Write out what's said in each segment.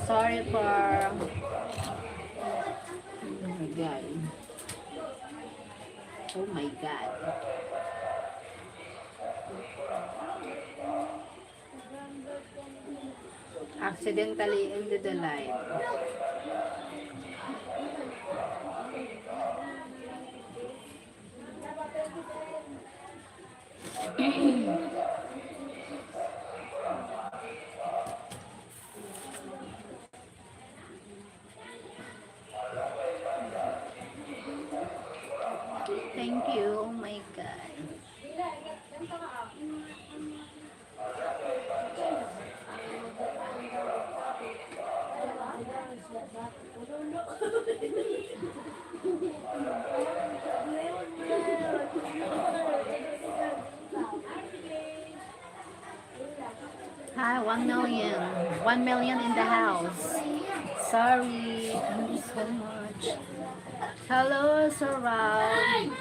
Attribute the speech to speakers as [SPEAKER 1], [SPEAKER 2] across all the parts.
[SPEAKER 1] Sorry for... Oh my God. Oh my God. Accidentally ended the live. Thank you. Oh my God. Hi, 1 million. 1 million in the house. Sorry. Thank you so much. Hello, Sorrel.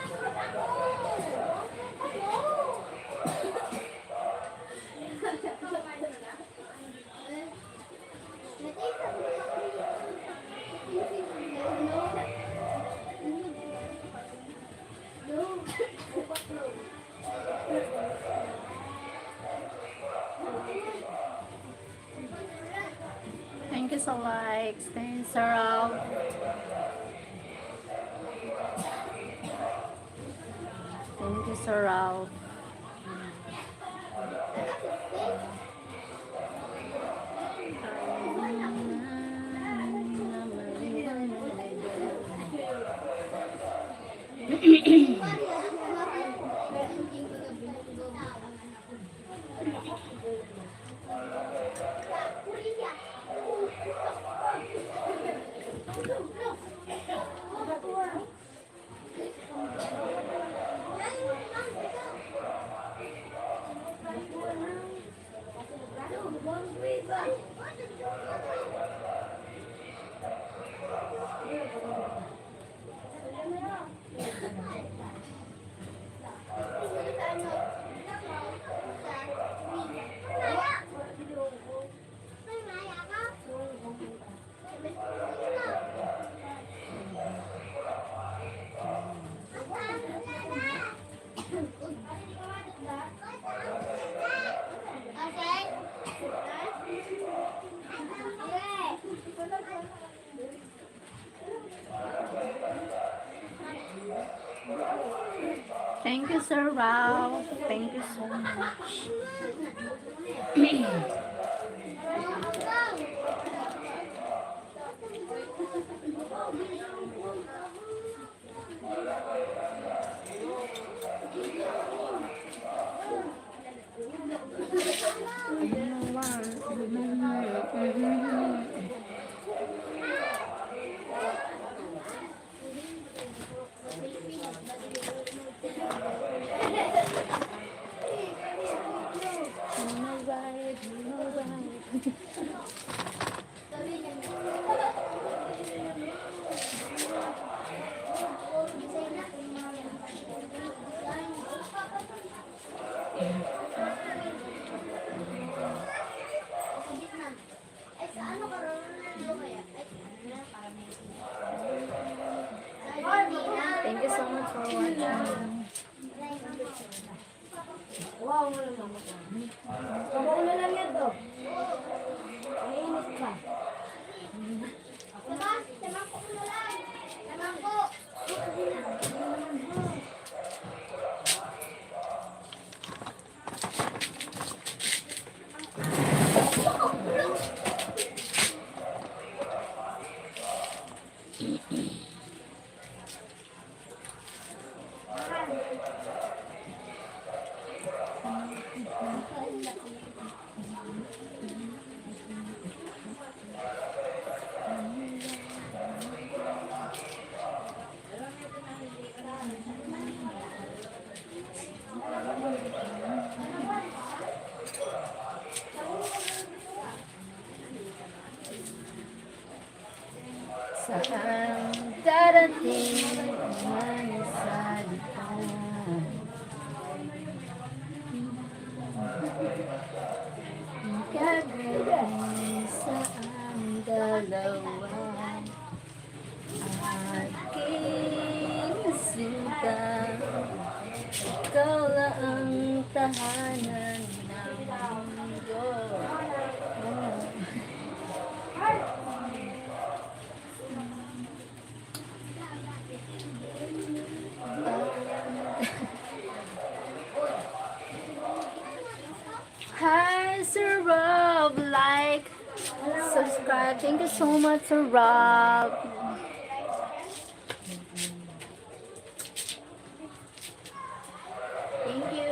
[SPEAKER 1] Thank you so much. Thanks, Sorrel. Thank you, Sorrel. Thank you, Sir Ralph. Thank you so much. Thank you so much for watching. Wow, wala naman. Wala lang yan to. Ay, init pa. Tamang po na lang. Tamang po. Saan darating ang salita? Gagawin saan
[SPEAKER 2] dalawa aking sinta. Ikaw lang ang tahanan ng mundo. Hi, Sir Rob. Like, subscribe. Thank you so much, Sir Rob. Thank you.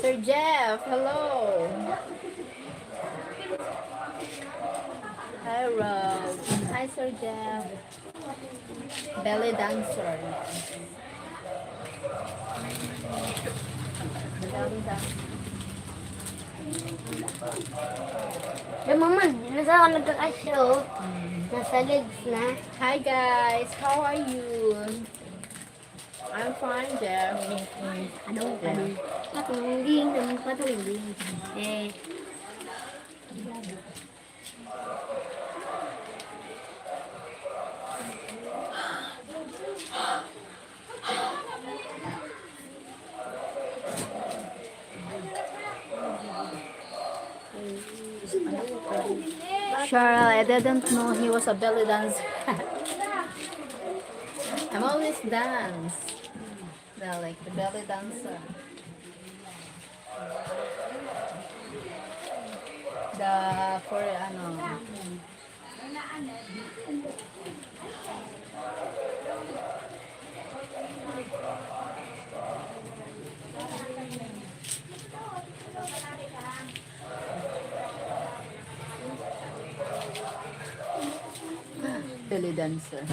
[SPEAKER 2] Sir Jeff, hello. Hi, Rob. Hi, Sir Jeff. Belly dancer. Belly dancer.
[SPEAKER 1] Eh, mama, nasa ako nagkakashow. Nasa legs na.
[SPEAKER 2] Hi, guys. How are you? I'm fine, Jeff.
[SPEAKER 1] Anong patungling, anong patungling. Eh,
[SPEAKER 2] Cheryl, I didn't know he was a belly dancer. I'm always dance. Well, like the belly dancer. For ano. Belly dancer.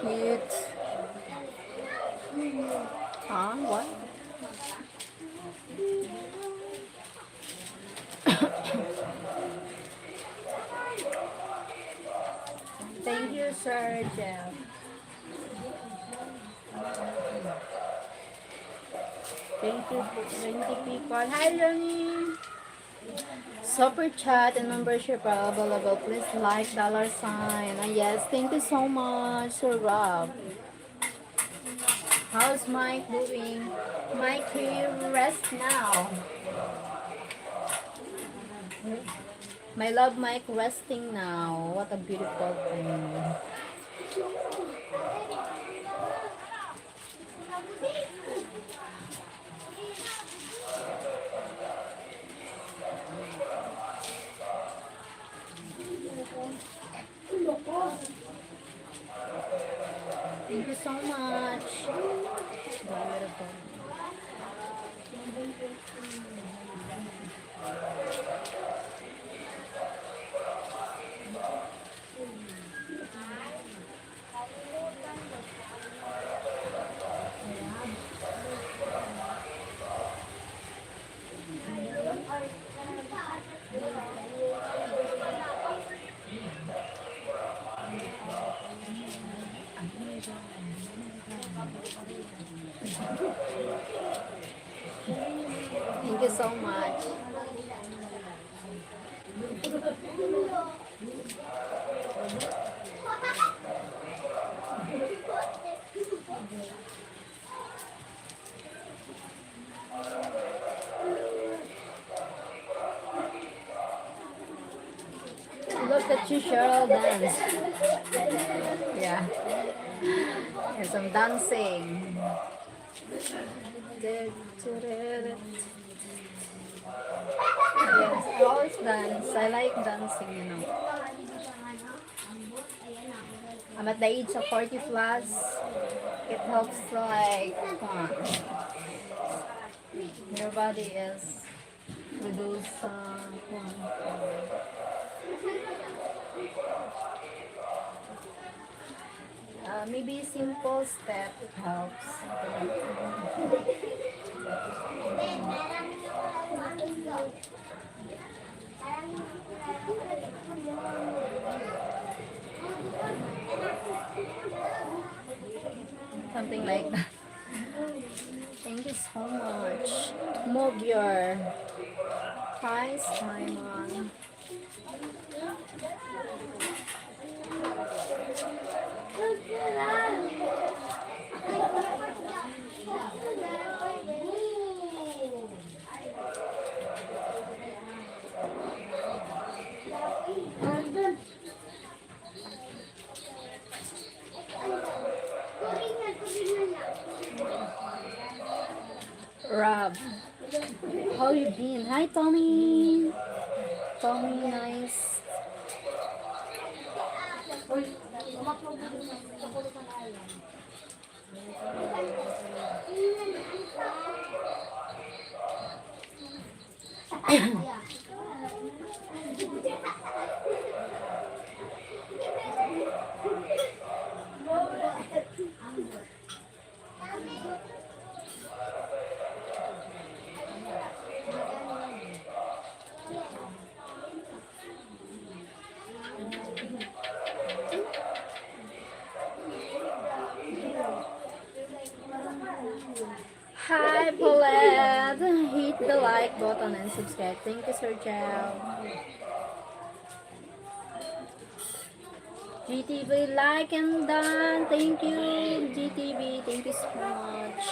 [SPEAKER 2] Cute. Huh? What? Thank you, Sir Jeff. Thank you for 20 people. Hi, Lenny. Super chat and membership are available. Please like $sign. Yes, thank you so much, Sir Rob. How's Mike doing? Mike, can you rest now? My love, Mike, resting now. What a beautiful thing. Thank you so much. Beautiful. Thank you so much. Look at you, Cheryl, dance. Yeah. And some dancing. Yes, I always dance. I like dancing, you know. I'm at the age of 40 plus. It helps to like, your body is reduce, Maybe simple step helps. Something like that. Thank you so much. Move your thighs, Simon. Rob, how you been? Hi, Tommy. Tommy, nice. Hi, Paulette. Hit the like button and subscribe. Thank you, Sir Jow. GTV like and done. Thank you, GTV. Thank you so much.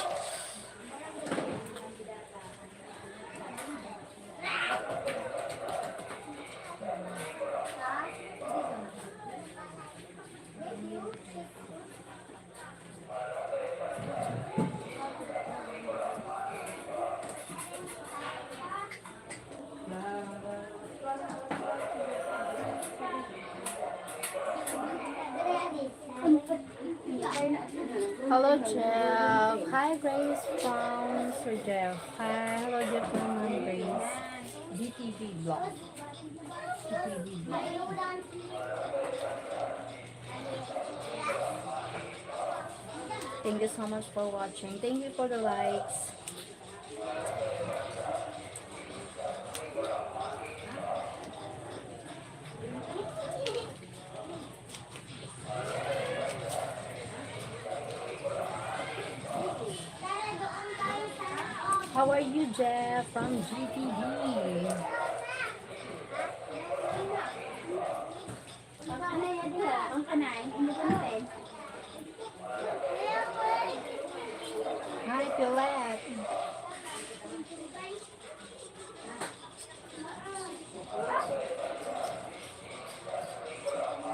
[SPEAKER 2] Hello, Jeff. Hi, Grace from Sir Jeff. Hi, hello, Jeff from Grace. GTV vlog. GTV vlog. Thank you so much for watching. Thank you for the likes. How are you, Jeff from GTV? Hi, Colette.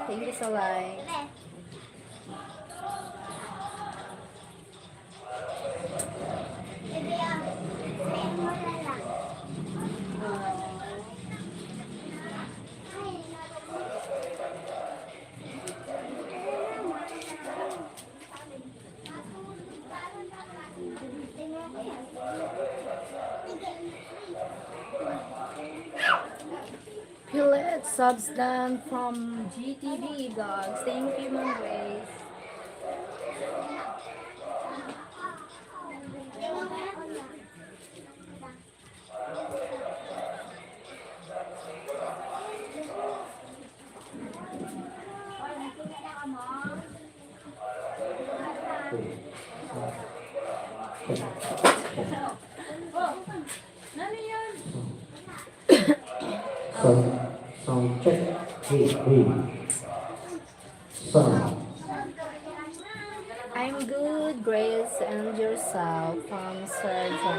[SPEAKER 2] Thank you so much. Pillet subs done from GTV dogs. Thank you, my Grace.
[SPEAKER 3] Sound check. Hey. Sound.
[SPEAKER 2] I'm good, Grace, and yourself from Surgeon.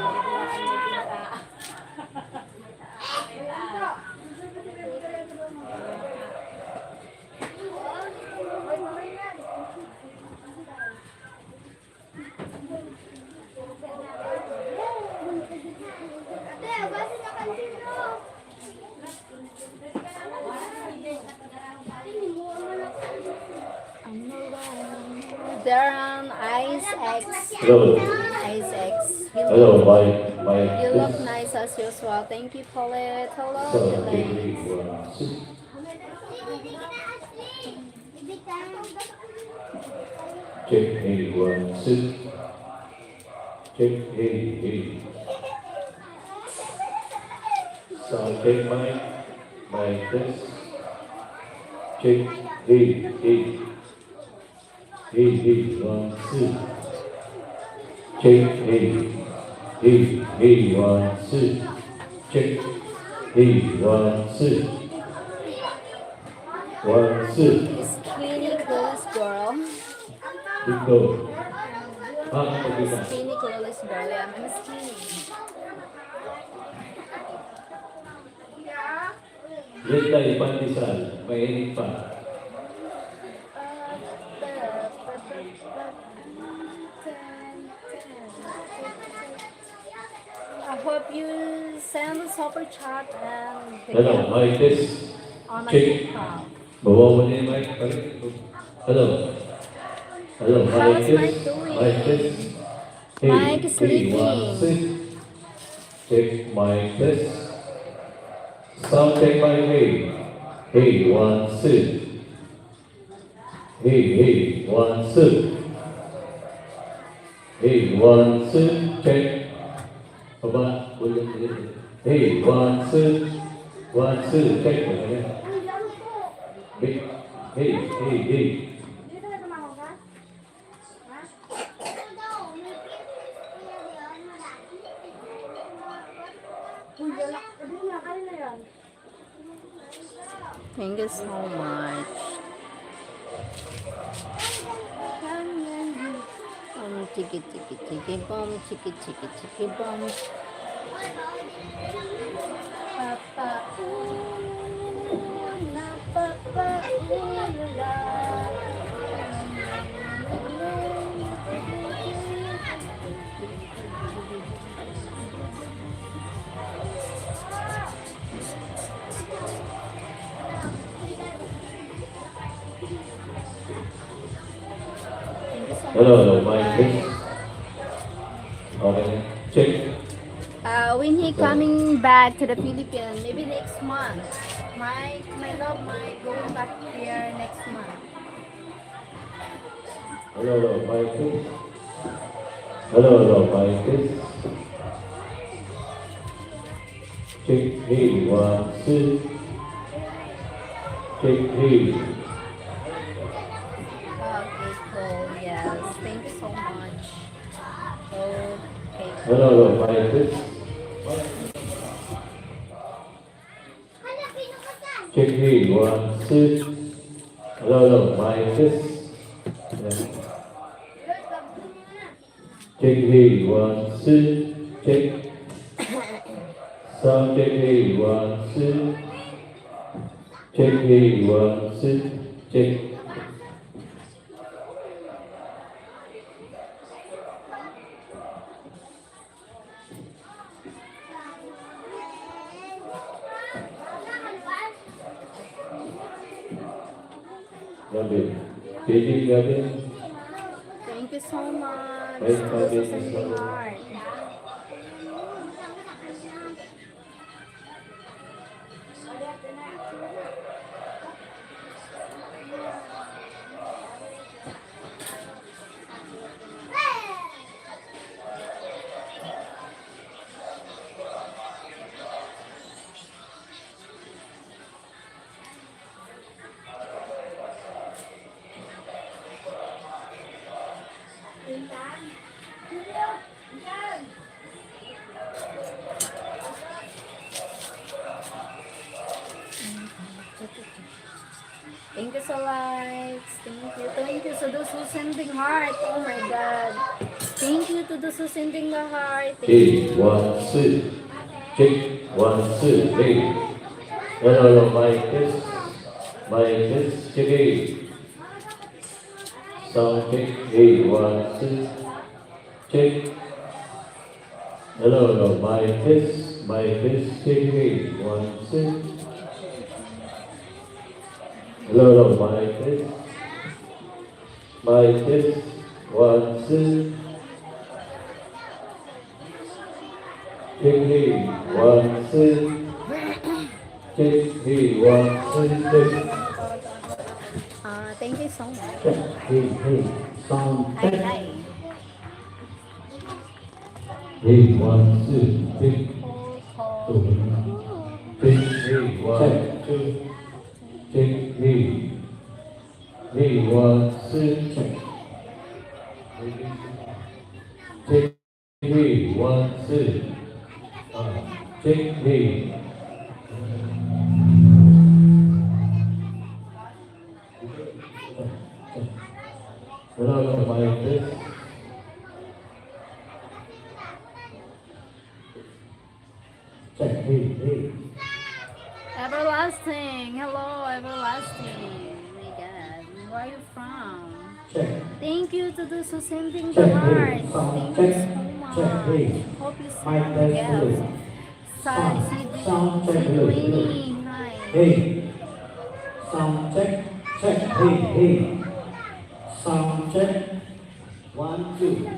[SPEAKER 2] Darren Ice X.
[SPEAKER 3] Hello.
[SPEAKER 2] Ice X.
[SPEAKER 3] Hello, my.
[SPEAKER 2] You look nice as usual. Thank you, Paulette. Hello,
[SPEAKER 3] So,
[SPEAKER 2] Paulette.
[SPEAKER 3] Check, hey, 1, 2. Check, hey. Sound check, mic test. Check, hey. Hey, 1, 2. Check, hey, 1, 2. Check, hey, 1, 2. 1, 2.
[SPEAKER 2] Skinny clueless girl.
[SPEAKER 3] Bicol. Pagkita.
[SPEAKER 2] Skinny clueless girl. Yeah, I'm skinny.
[SPEAKER 3] Yan tayo, pandesal. Mainit pa.
[SPEAKER 2] I hope you send a super chat and
[SPEAKER 3] Hello, mic test.
[SPEAKER 2] on my
[SPEAKER 3] Check.
[SPEAKER 2] PayPal.
[SPEAKER 3] Bawa mo na yung mic. Hello,
[SPEAKER 2] How's
[SPEAKER 3] mic
[SPEAKER 2] Mike
[SPEAKER 3] test.
[SPEAKER 2] doing?
[SPEAKER 3] Mic test.
[SPEAKER 2] Mike is
[SPEAKER 3] hey, 1, 2. Check, mic test. Sound check, mic, hey. Hey, 1, 2. Hey, 1, 2. Hey, 1, 2. Check. Baba, ulit. Hey, 1, 2. 1, 2. Check. Hey.
[SPEAKER 1] Dito na tumawag ka? Ha? Uy, wala. Sabi niya, kaya na yan.
[SPEAKER 2] Thank you so much. Chiki bum, chiki bum. Papa, na papa, la.
[SPEAKER 3] Hello, mic test. Okay, check.
[SPEAKER 2] When he coming back to the Philippines, maybe next month. My love might going back here next month.
[SPEAKER 3] Hello, mic test. Hello, mic test. Check, hey, 1, 2. Check, hey.
[SPEAKER 2] Okay, cool. Yes, thank you so much. Okay.
[SPEAKER 3] Hello, mic test. Check, hey, 1, 2. Hello, mic test. Check, hey, 1, 2. Check. Sound check, hey, 1, 2. Check, hey, 1, 2. Check. Gabi.
[SPEAKER 2] Thank you so much.
[SPEAKER 3] Bye,
[SPEAKER 2] For
[SPEAKER 3] bye,
[SPEAKER 2] the sending
[SPEAKER 3] bye.
[SPEAKER 2] heart. Thank you so much. Thank you to those who sending heart. Oh my God. Thank you to those who sending the heart. Thank
[SPEAKER 3] Hey,
[SPEAKER 2] you.
[SPEAKER 3] 1, 2. Check, 1, 2. Hey. Hello, mic test. Mic test. Check, hey. Sound check, hey, 1, 2. Check. Hello, mic test. Mic test. Check, hey, 1, 2. Hello, mic test. Mic test. 1, 2. Check, hey, 1, 2. Check, hey, 1, 2. Check.
[SPEAKER 2] Thank Thank you so much.
[SPEAKER 3] Hey, sound
[SPEAKER 2] Hi,
[SPEAKER 3] check.
[SPEAKER 2] hi.
[SPEAKER 3] Hey, 1, 2, check.
[SPEAKER 2] Call,
[SPEAKER 3] Check. Hey, 1, 2, check. Hey, 1, 2, check. Check. Hey, 1, 2. Check. Hey. Hello, my test. Check. Hey.
[SPEAKER 2] Everlasting. Hello, Everlasting. Oh my God. Where are you from?
[SPEAKER 3] Check.
[SPEAKER 2] Thank you to those who sending the
[SPEAKER 3] Check.
[SPEAKER 2] heart.
[SPEAKER 3] Hey. Sound
[SPEAKER 2] Thank you
[SPEAKER 3] check.
[SPEAKER 2] so
[SPEAKER 3] Check.
[SPEAKER 2] much.
[SPEAKER 3] Hey.
[SPEAKER 2] Hope you
[SPEAKER 3] My
[SPEAKER 2] send the
[SPEAKER 3] test.
[SPEAKER 2] gifts.
[SPEAKER 3] Hello. Sound check.
[SPEAKER 2] CD
[SPEAKER 3] Hello.
[SPEAKER 2] Winnie. Hi.
[SPEAKER 3] Hey. Sound check. Check. Hey. Sound check. 1, 2.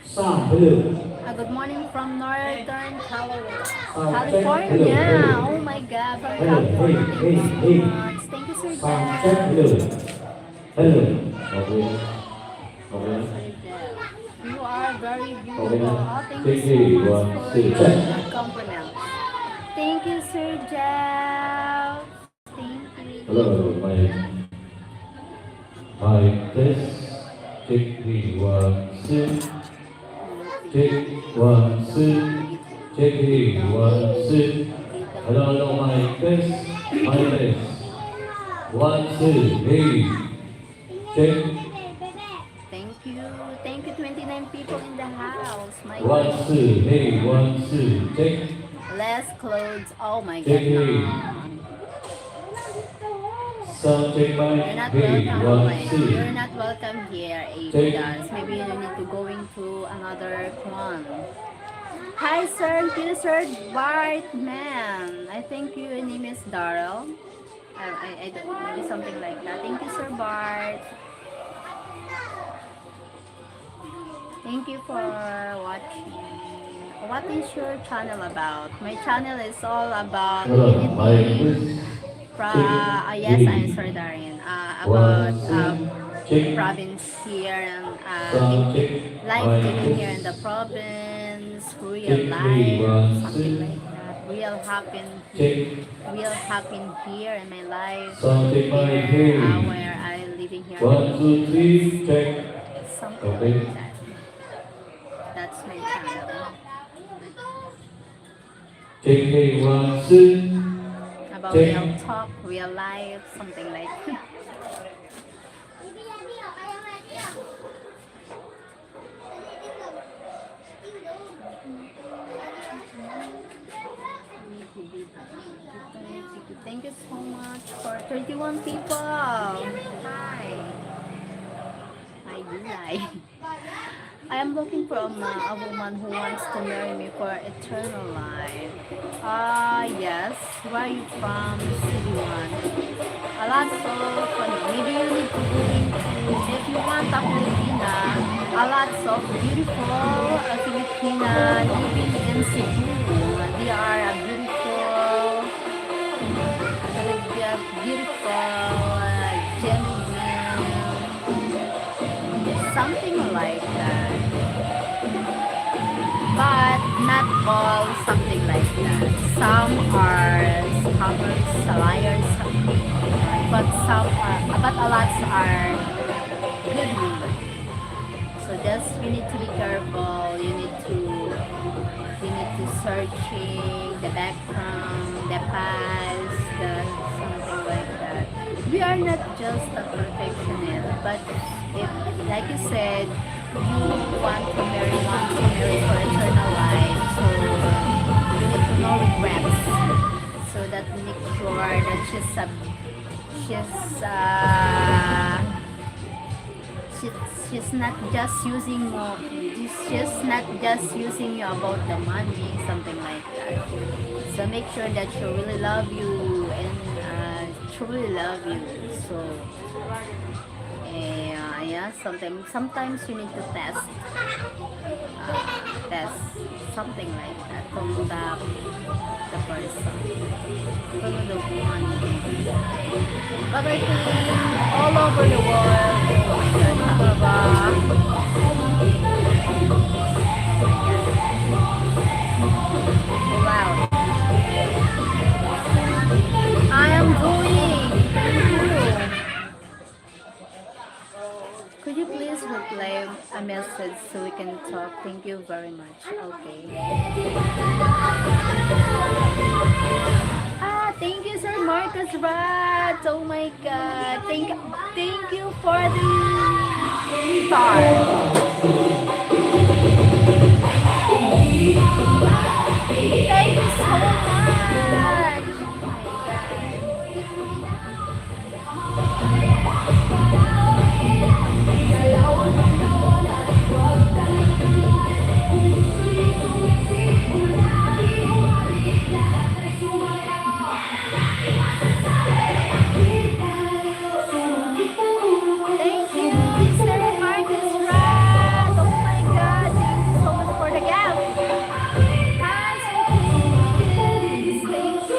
[SPEAKER 3] Sound. Hello.
[SPEAKER 2] Good morning from Northern
[SPEAKER 3] Check.
[SPEAKER 2] California.
[SPEAKER 3] Hello.
[SPEAKER 2] Oh my God, from
[SPEAKER 3] Hello.
[SPEAKER 2] California. Thank you so
[SPEAKER 3] Hey.
[SPEAKER 2] much. Thank you, Sir
[SPEAKER 3] Sound check.
[SPEAKER 2] Jeff.
[SPEAKER 3] Hello. Okay.
[SPEAKER 2] Sir Jeff. You are very beautiful.
[SPEAKER 3] Okay.
[SPEAKER 2] Oh, thank you
[SPEAKER 3] Check.
[SPEAKER 2] so
[SPEAKER 3] Hey.
[SPEAKER 2] much
[SPEAKER 3] 1,
[SPEAKER 2] for
[SPEAKER 3] 2.
[SPEAKER 2] your
[SPEAKER 3] Check.
[SPEAKER 2] compliment. Thank you, Sir Jeff. Thank you.
[SPEAKER 3] Hello, my test. Check. Hey. 1, 2. Check. 1, 2. Check. Hey. 1, 2. Hello, my test. My test. 1, 2. Hey. Check.
[SPEAKER 2] Thank you. Thank you, 29 people in the house. My
[SPEAKER 3] 1, 2. Hey. 1, 2. Check.
[SPEAKER 2] less clothes. Oh my
[SPEAKER 3] Check.
[SPEAKER 2] God,
[SPEAKER 3] Hey.
[SPEAKER 2] no.
[SPEAKER 3] Sound check my
[SPEAKER 2] You're not
[SPEAKER 3] hey.
[SPEAKER 2] welcome,
[SPEAKER 3] 1,
[SPEAKER 2] Elaine.
[SPEAKER 3] 2.
[SPEAKER 2] You're not welcome here,
[SPEAKER 3] Check.
[SPEAKER 2] ABDAS. Maybe you need to go into another one. Hi, sir. Peter, sir. Bart, man. I think your name is Darrell. I don't know. Maybe something like that. Thank you, sir Bart. Thank you for watching. What is your channel about? My channel is all about
[SPEAKER 3] Hello, my
[SPEAKER 2] anything.
[SPEAKER 3] test.
[SPEAKER 2] Yes, I'm Sir Darian. About
[SPEAKER 3] 1, 2. Check.
[SPEAKER 2] province here and
[SPEAKER 3] Sound check
[SPEAKER 2] life
[SPEAKER 3] my
[SPEAKER 2] living here in the
[SPEAKER 3] test.
[SPEAKER 2] province, real
[SPEAKER 3] Check. Hey.
[SPEAKER 2] life,
[SPEAKER 3] 1,
[SPEAKER 2] something
[SPEAKER 3] 2.
[SPEAKER 2] like that.
[SPEAKER 3] Check.
[SPEAKER 2] Real happen here in my life
[SPEAKER 3] Sound check my
[SPEAKER 2] here,
[SPEAKER 3] hey.
[SPEAKER 2] where I living here.
[SPEAKER 3] 1, 2, 3. Check.
[SPEAKER 2] Something
[SPEAKER 3] Okay.
[SPEAKER 2] like that. That's my channel.
[SPEAKER 3] Check. Hey. 1, 2.
[SPEAKER 2] About
[SPEAKER 3] Check.
[SPEAKER 2] real talk, real life, something like that. Thank you so much for 31 people. Hi. I do lie. I am looking for a woman who wants to marry me for eternal life. Yes. Where are you from? CD1. A lot so funny. Maybe you need to go into, if you want a Filipina, a lot of beautiful Filipina living in Cebu. They are a beautiful, genuine, something like that. But not all something like that. Some are scammers, liars, but a lot are good women. So just you need to be careful. You need to searching the background, the past, the something like that. We are not just a perfectionist, but if, like you said, you want to marry for eternal life, so you need to no regrets, so that make sure that she's she's not just using she's not just using you about the money, something like that. So make sure that she really love you and truly love you. So yeah, yeah, sometimes you need to test something like that to tap the person, to know the one. But I think all over the world, oh my god, wow, I am doing. Thank you. Could you please reply a message so we can talk? Thank you very much. Okay. Ah, thank you, Sir Marcus Rat. Oh my God. Thank you for the star. Thank you so much. Thank you, Sir Marcus Rat. Oh my God. Thank you so much for the gift. Hi, Sir Chris. Thank you so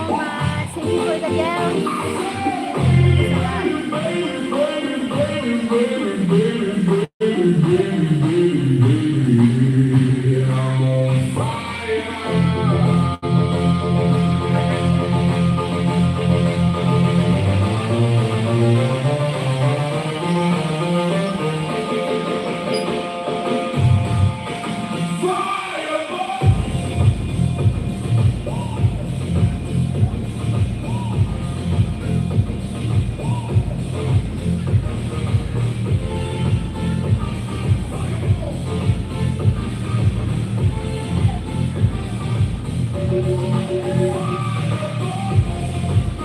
[SPEAKER 2] much. Thank you for the gift.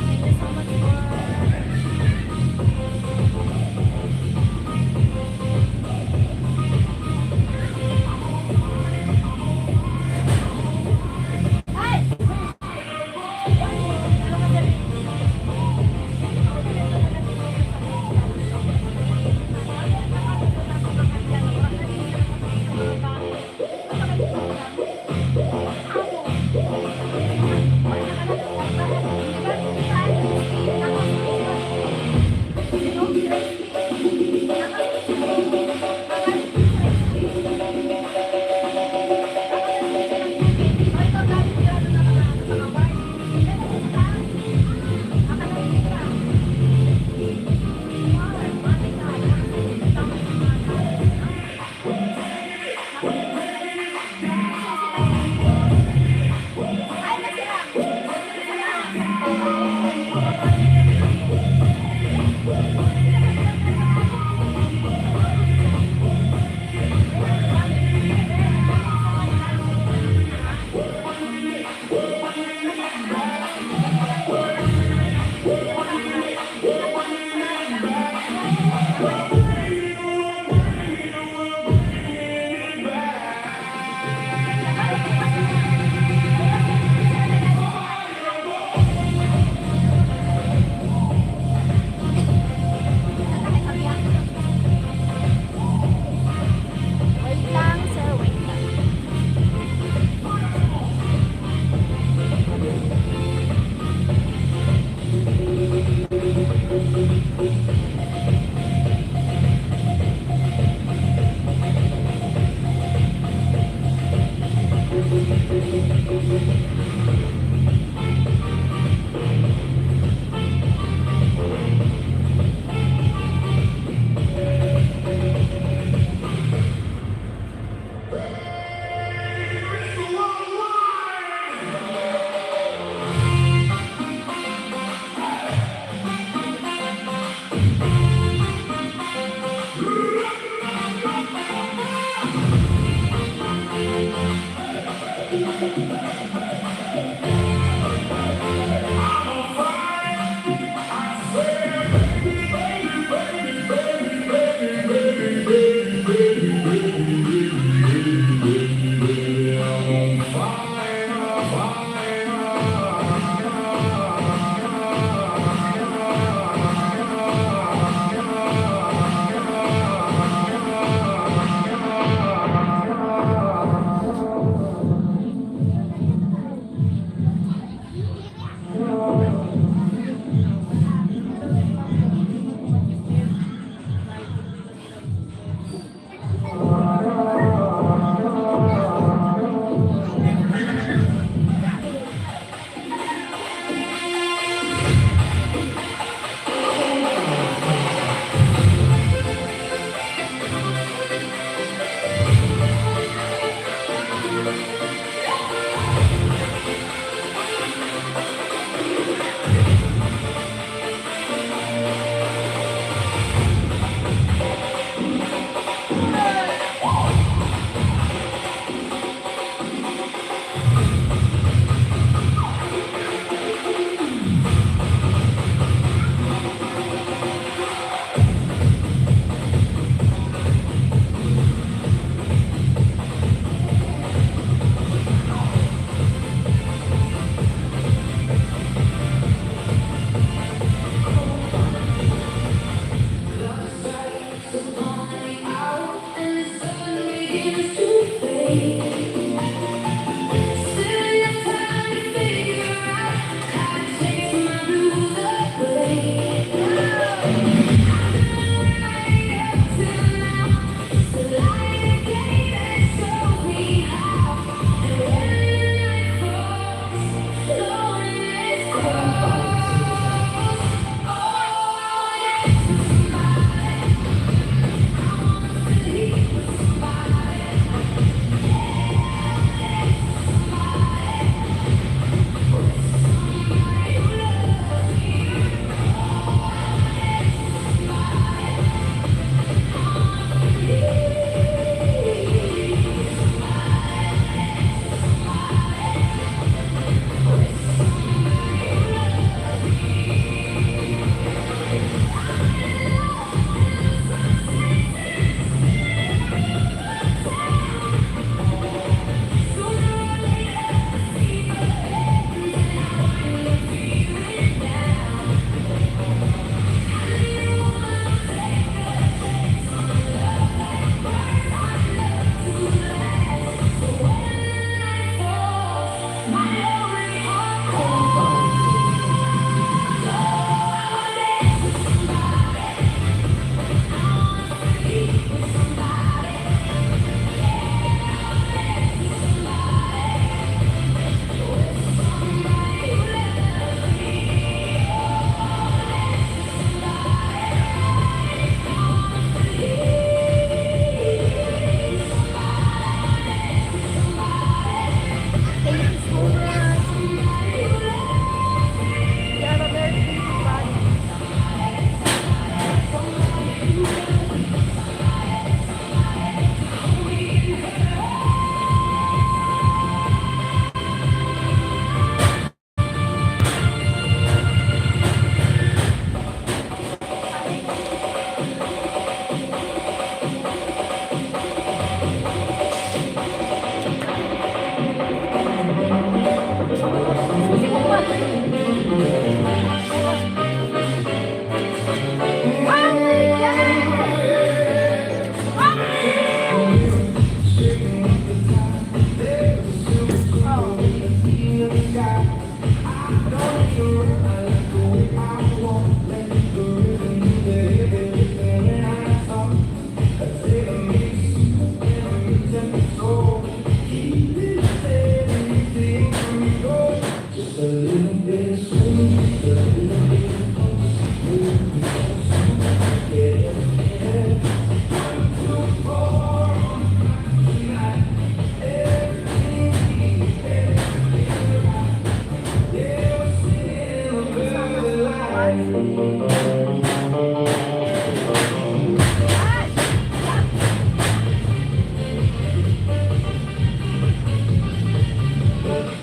[SPEAKER 2] Thank you so much for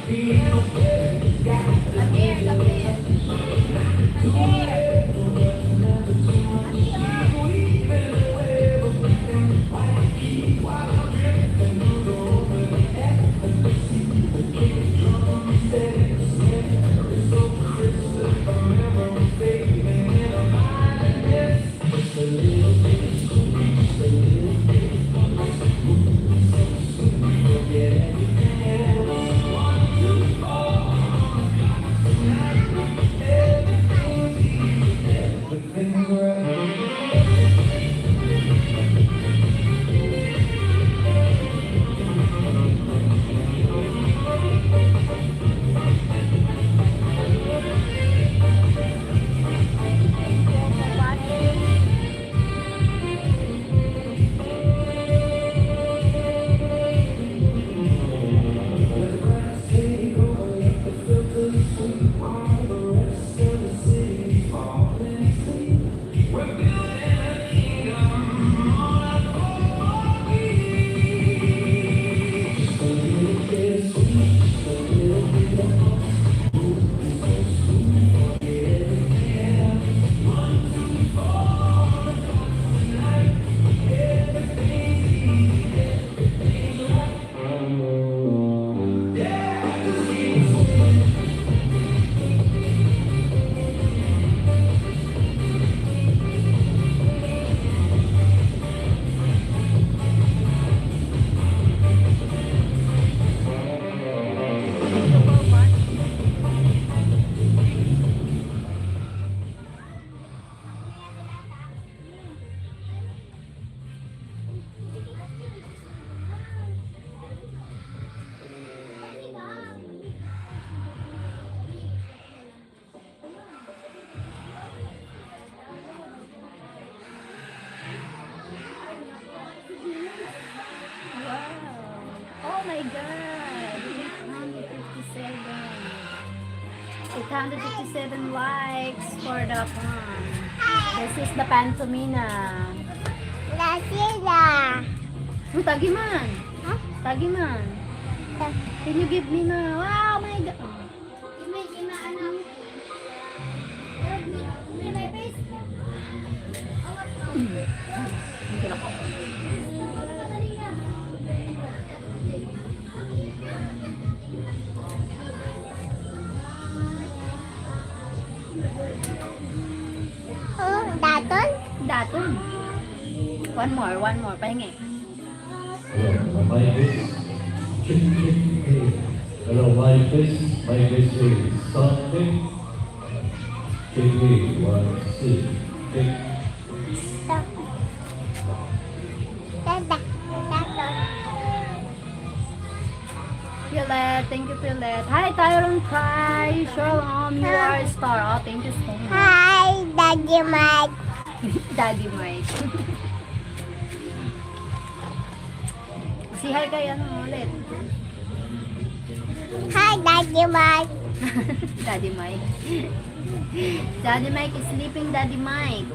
[SPEAKER 2] Come here, come here. Come here. Oh my God! 857 likes for the pond. This is the Pantomina. Tagiman!
[SPEAKER 1] Huh?
[SPEAKER 2] Tagiman! Can you give me na? Wow, my God! Daton. One more. Pahingi.
[SPEAKER 3] Hello, my face. Hello, my face. My face is something. Take 1, 2, 3.
[SPEAKER 2] Philette, thank you, Philette. Hi, Tyrone Kai. Sheryl Ohm, you are a star. Oh, thank you so much.
[SPEAKER 1] Hi, Daddy Mike.
[SPEAKER 2] Daddy Mike. Si hi kay ano ulit.
[SPEAKER 1] Hi, Daddy Mike.
[SPEAKER 2] Daddy Mike. Daddy Mike is sleeping, Daddy Mike.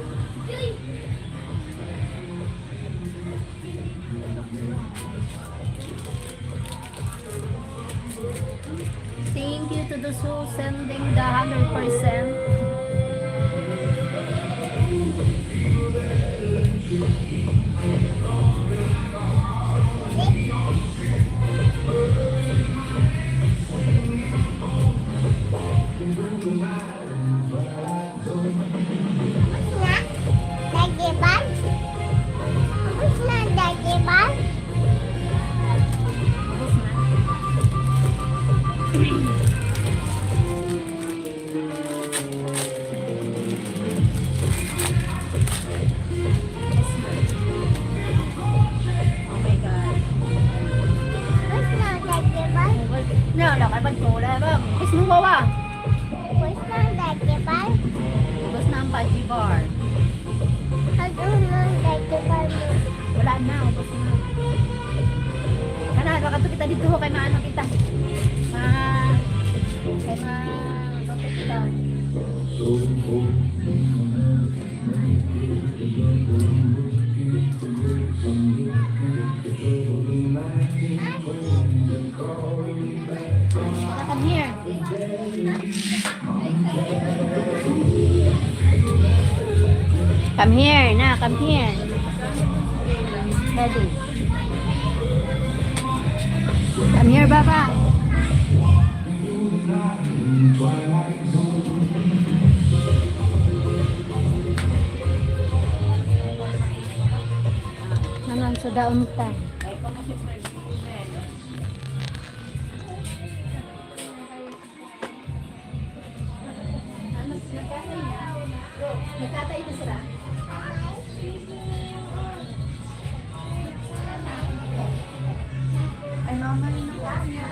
[SPEAKER 2] Thank you to those who sending the 100%. Wala na, ubos na. Kana, baka to kita dito ho, kay maano kita. Kay baka kita. Come here. Come here, na, come here. Ready. Come here, Baba. Naman sa daon ta. Nagkatay na sila. Ay, mama rin na kanya.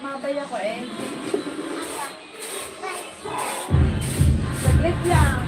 [SPEAKER 2] Mabay ako eh. Saglit lang.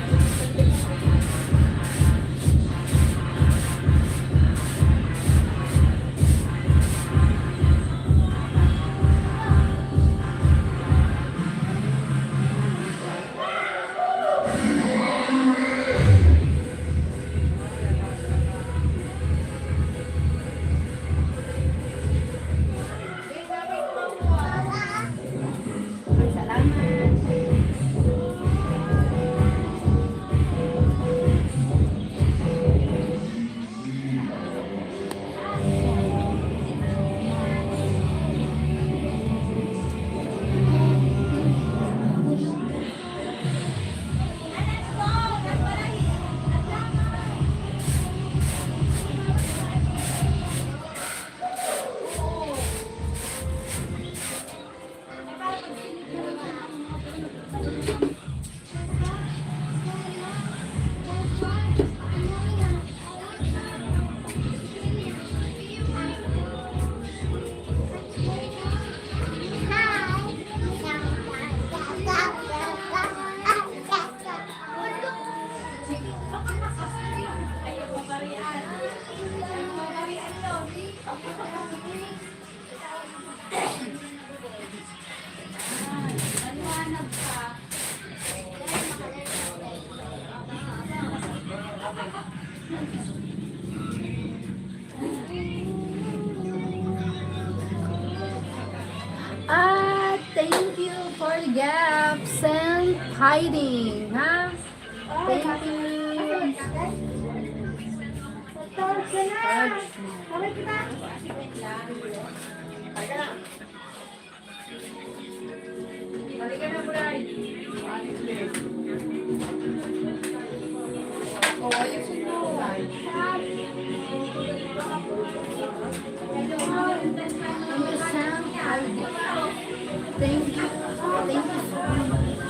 [SPEAKER 2] Thank you for the gaps and hiding, ha? Thank you. Thank you. Thank you so much.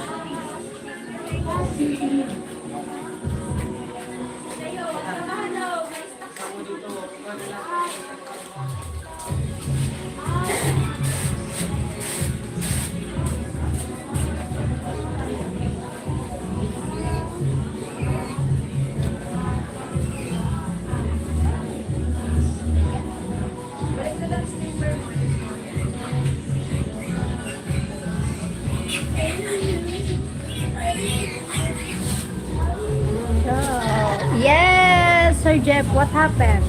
[SPEAKER 2] Yes, Sir Jeff, what happened?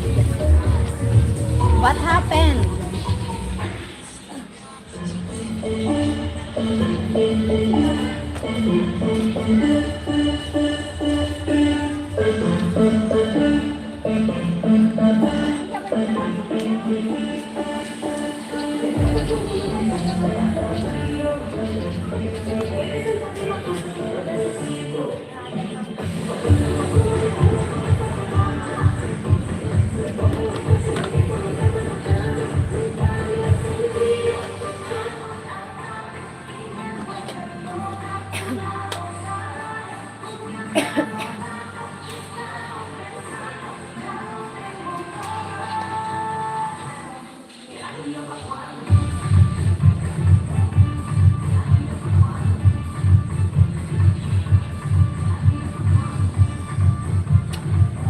[SPEAKER 2] What happened?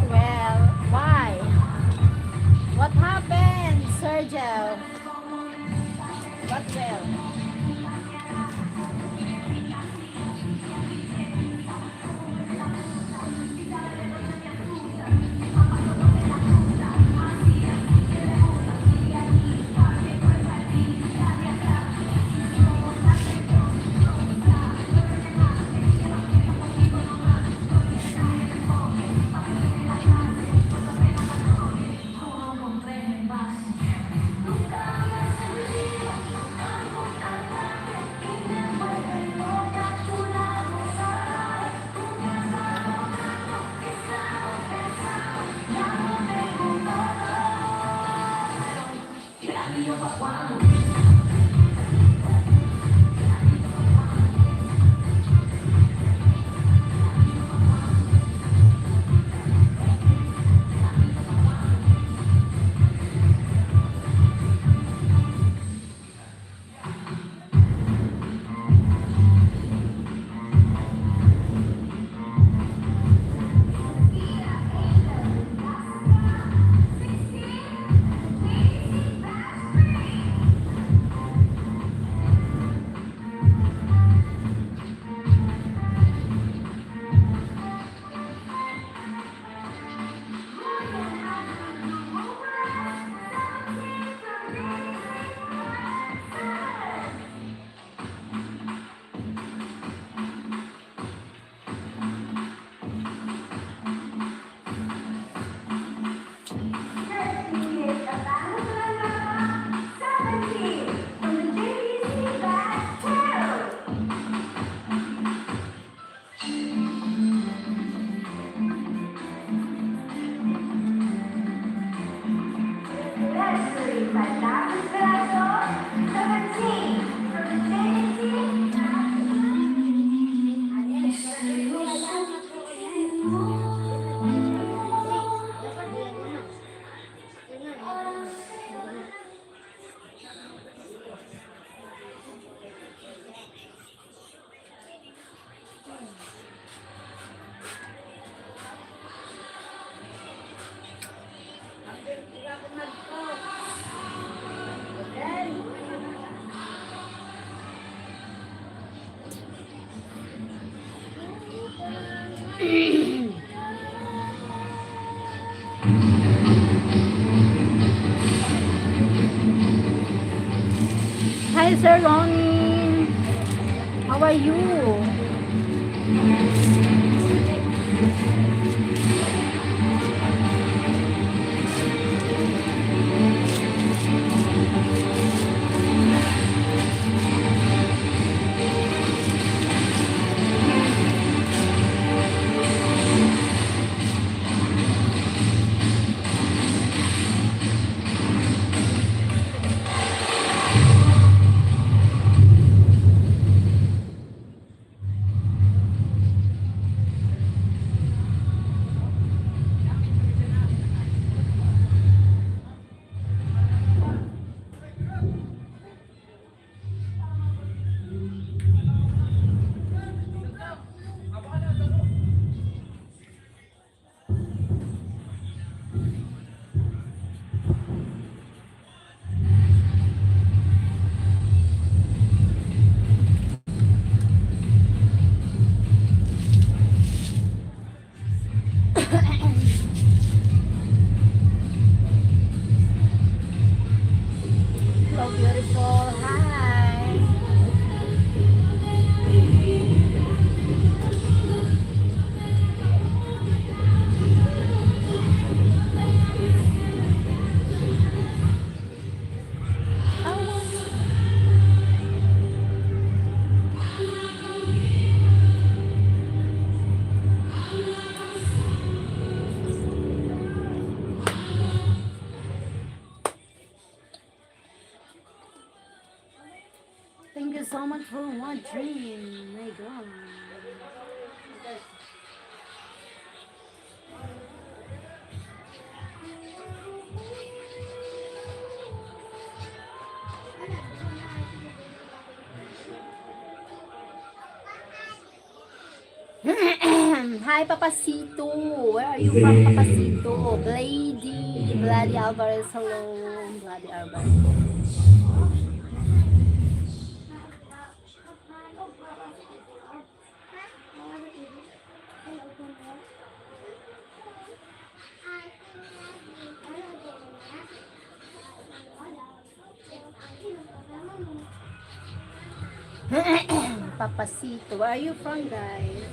[SPEAKER 2] Well, why? What happened, Sergio? What will? Hi, Sir Ronnie. How are you? dream. My God. Hi, Papacito. Where are you from, Papacito? Bloody Alvarez. Hello, Bloody Alvarez. Papacito. Where are you from, guys?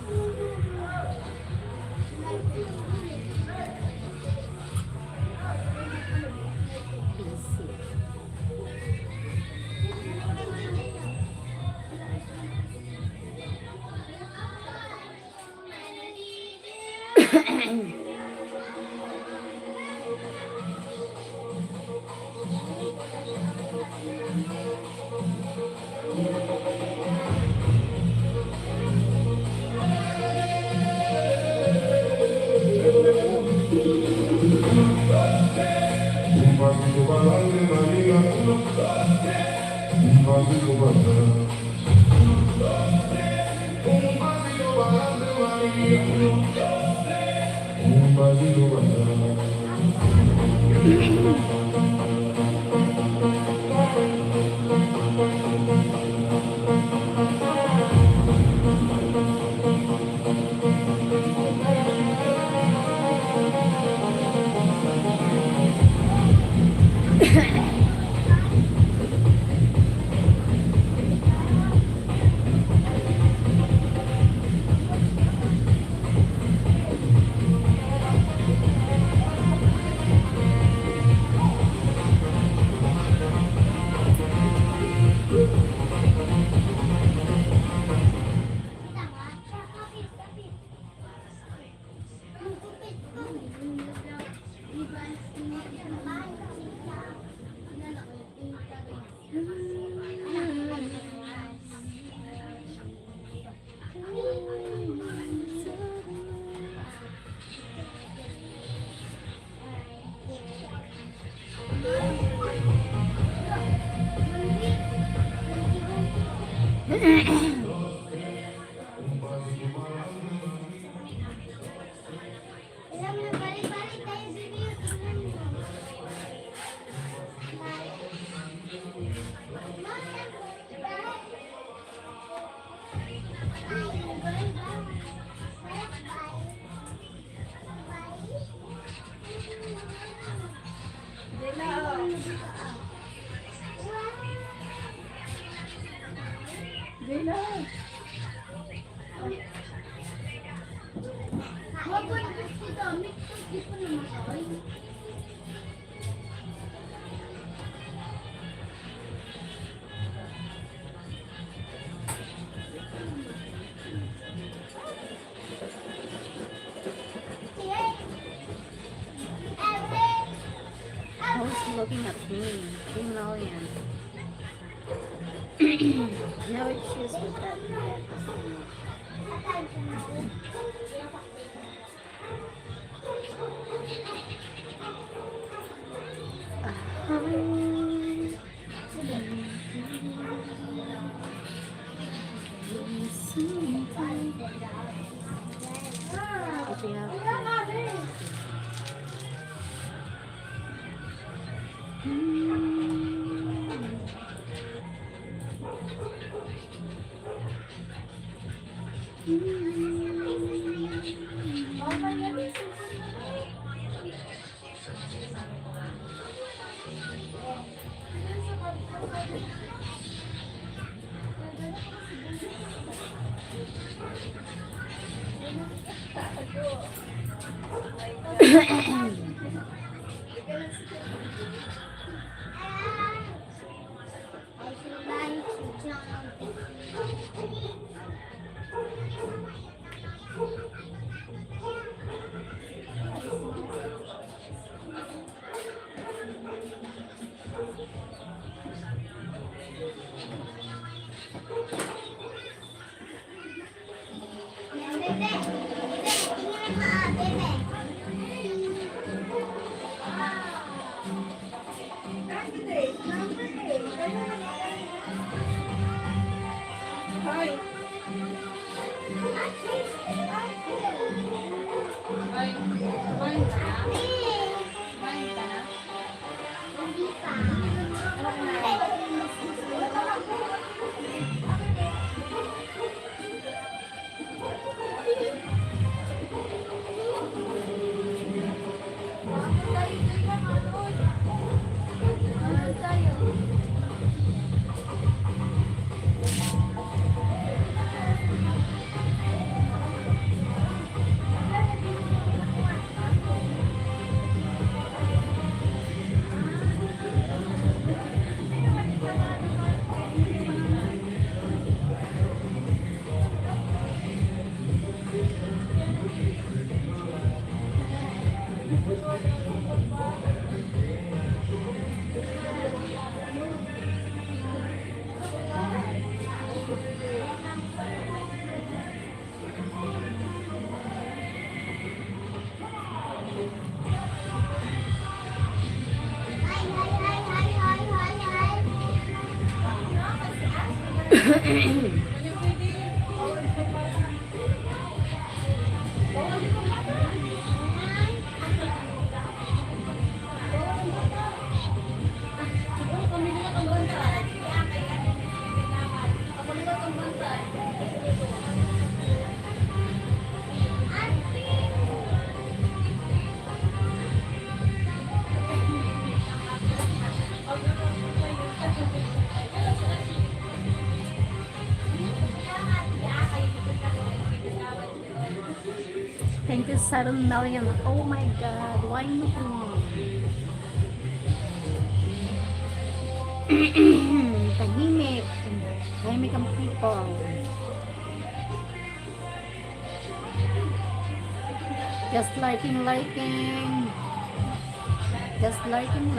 [SPEAKER 2] Who's looking at me? 3 million. No issues with that yet. Thank you, 7 million. Oh my God, why not? Tahimik. Tahimik ang people. Just liking. Just liking.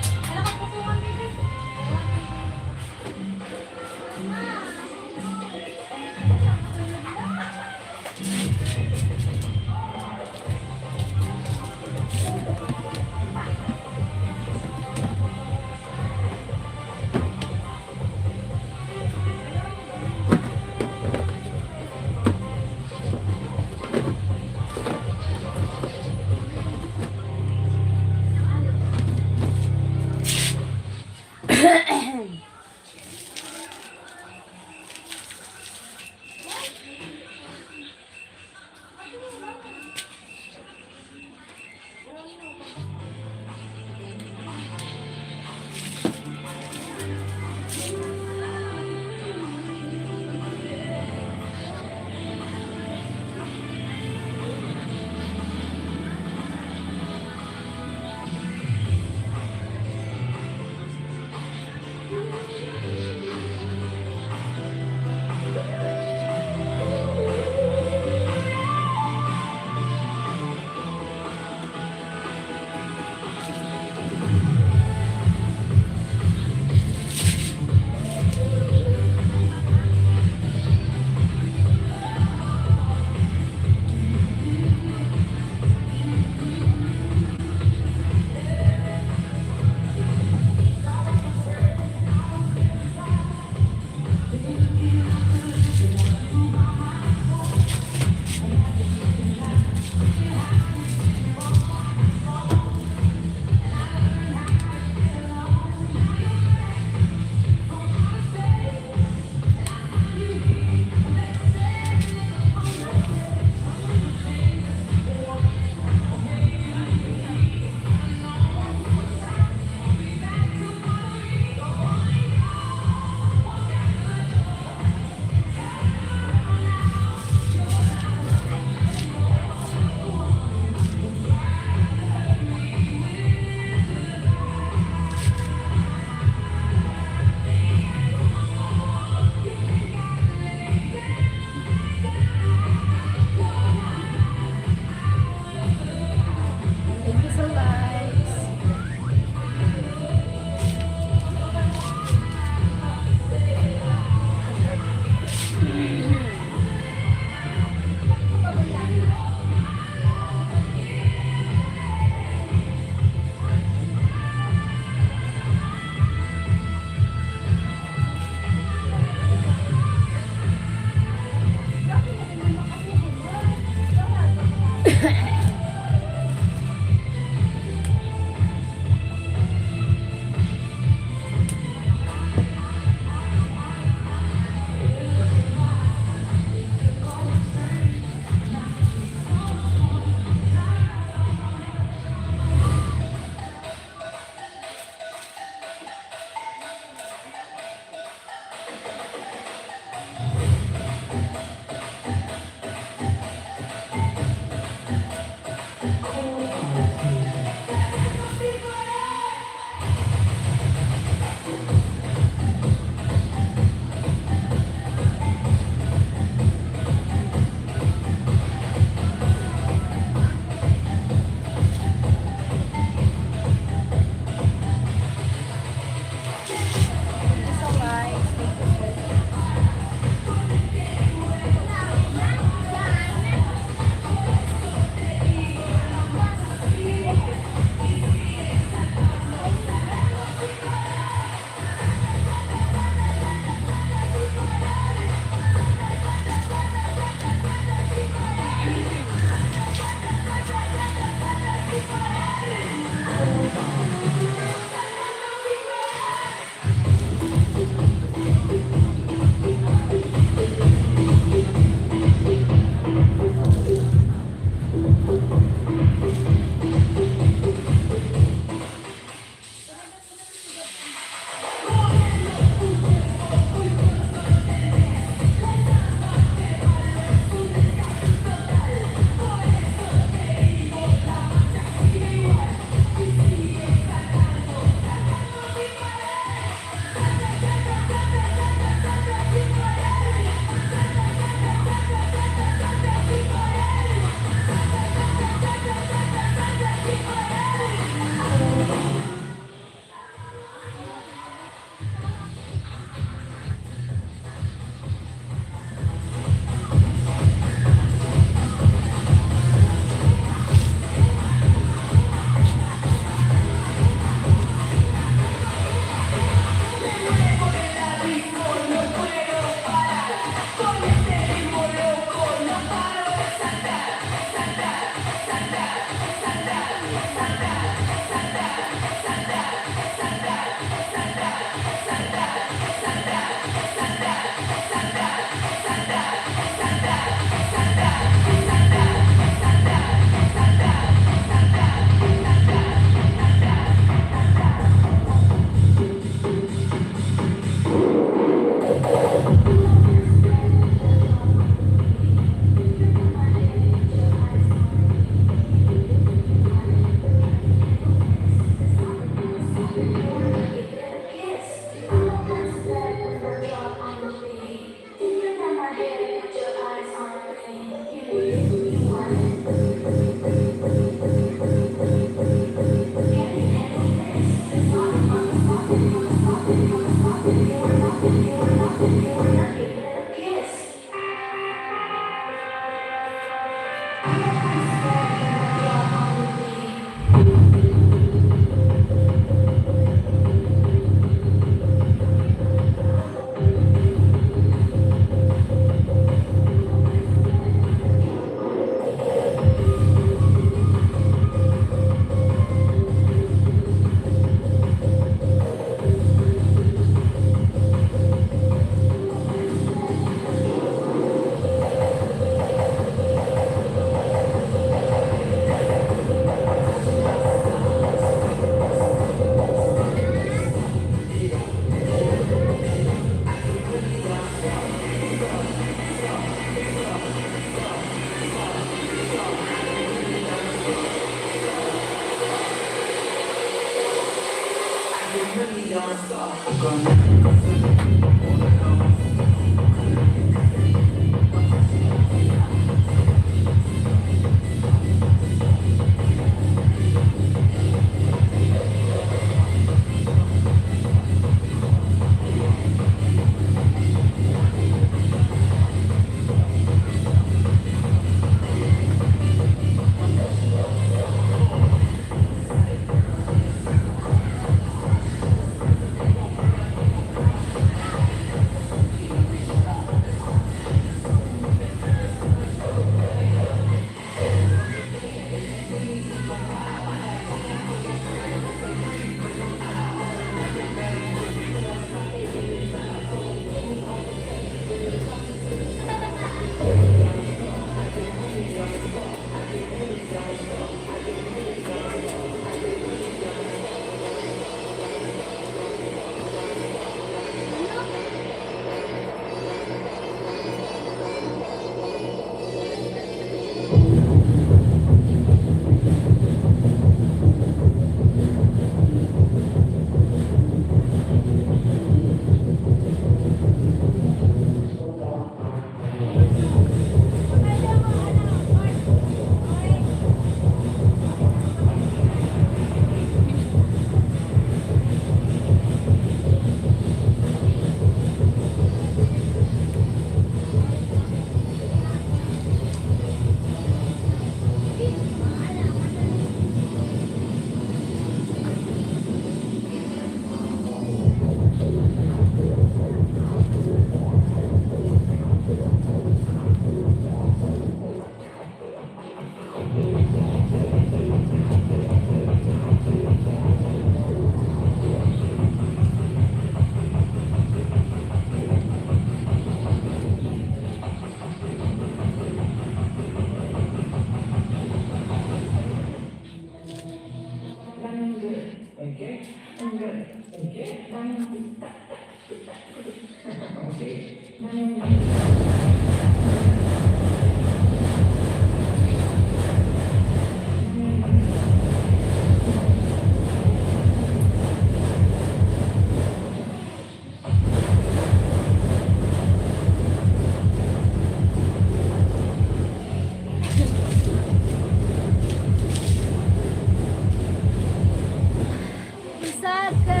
[SPEAKER 2] Pusaka!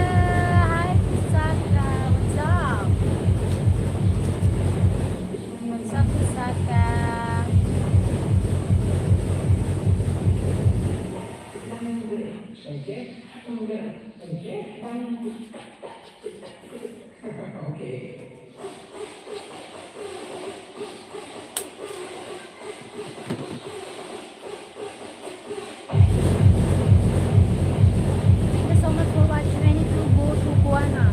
[SPEAKER 2] Hi, Pusaka! What's up? What's up, Pusaka? Thank you so much for watching. I need to go to Buana.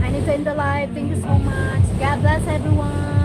[SPEAKER 2] I need to end the live. Thank you so much. God bless everyone.